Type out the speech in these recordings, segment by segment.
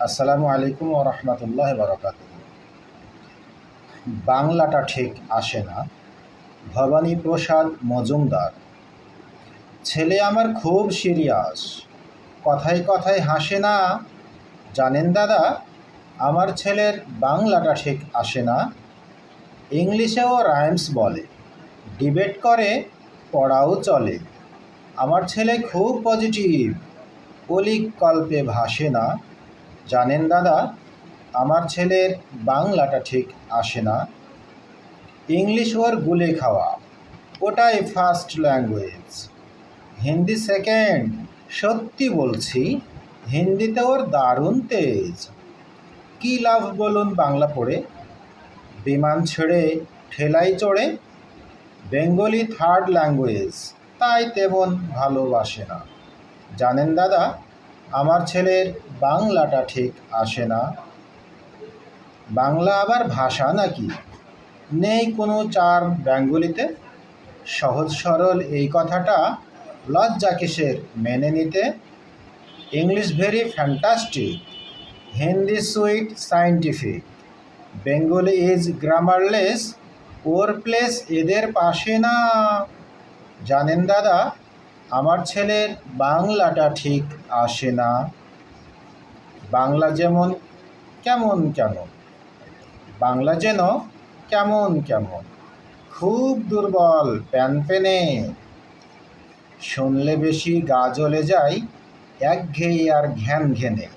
আসসালামু আলাইকুম ওয়া রাহমাতুল্লাহি ওয়া বারাকাতুহু। বাংলাটা ঠিক আসে না। ভবানী প্রসাদ মজুমদার। ছেলে আমার খুব সিরিয়াস, কথায় কথায় হাসে না। জানেন দাদা, আমার ছেলের বাংলাটা ঠিক আসে না। ইংলিশেও রাইমস বলে, ডিবেট করে, পড়াও চলে। আমার ছেলে খুব পজিটিভ, কলিক কল্পে ভাসে না। জানেন দাদা, আমার ছেলের বাংলাটা ঠিক আসে না। ইংলিশ ওর গুলে খাওয়া, ওটাই ফার্স্ট ল্যাঙ্গুয়েজ। হিন্দি সেকেন্ড, সত্যি বলছি, হিন্দিতে ওর দারুণ তেজ। কী লাভ বলুন বাংলা পড়ে, বিমান ছেড়ে ঠেলাই চড়ে। বেঙ্গলি থার্ড ল্যাঙ্গুয়েজ, তাই তেমন ভালোবাসে না। জানেন দাদা, আমার ছেলের বাংলাটা ঠিক আসে না। বাংলা আবার ভাষা নাকি? নেই কোনো চার্ম বেঙ্গলিতে? সহজ সরল এই কথাটা লজ্জা কিসের মেনে নিতে? English very fantastic, Hindi sweet scientific, Bengali is grammarless, ওর প্লেস এদের পাশে না। জানেন দাদা, আমার ছেলের বাংলাটা ঠিক আসে না। বাংলা যেমন কেমন কেমন, বাংলা যেন কেমন কেমন, খুব দুর্বল প্যানপেনে। শুনলে বেশি গা জ্বলে যায়, একঘেয়ে আর ঘ্যান ঘেনে।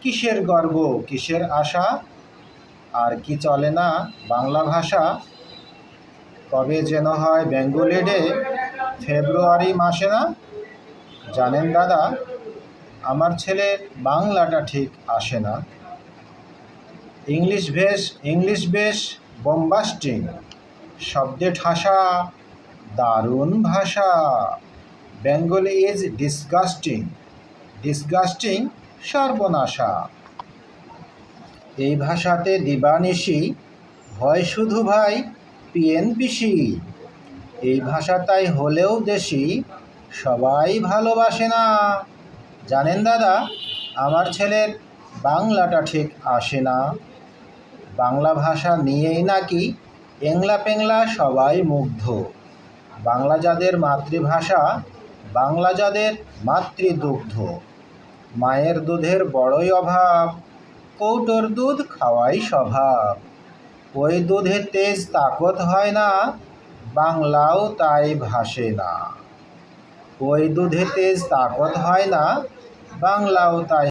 কিসের গর্ব কিসের আশা, আর কি চলে না বাংলা ভাষা। কবে যেন হয় বেঙ্গলি ডে, ফেব্রুয়ারি মাসে না। জানেন দাদা, আমার ছেলের বাংলাটা ঠিক আসে না। ইংলিশ বেশ বোম্বাস্টিং, শব্দে ঠাসা, দারুণ ভাষা। বেঙ্গলি ইজ ডিসগাস্টিং, ডিসগাস্টিং সর্বনাশা। এই ভাষাতে দিবানিশি হয় শুধু ভাই পিএনপিসি। এই ভাষা তাই হলেও দেশি, সবাই ভালোবাসে না। জানেন দাদা, আমার ছেলের বাংলাটা ঠিক আসে না। বাংলা ভাষা নিয়েই নাকি এংলা পেংলা সবাই মুগ্ধ। বাংলা যাদের মাতৃভাষা, বাংলা যাদের মাতৃদুগ্ধ। মায়ের দুধের বড়ই অভাব, কৌটোর দুধ খাওয়াই স্বভাব। ওই দুধে তেজ তাকত হয় না, বাংলাও তাই ভাসে না। ওই দুধে তেজ তাকত হয় না, বাংলাও তাই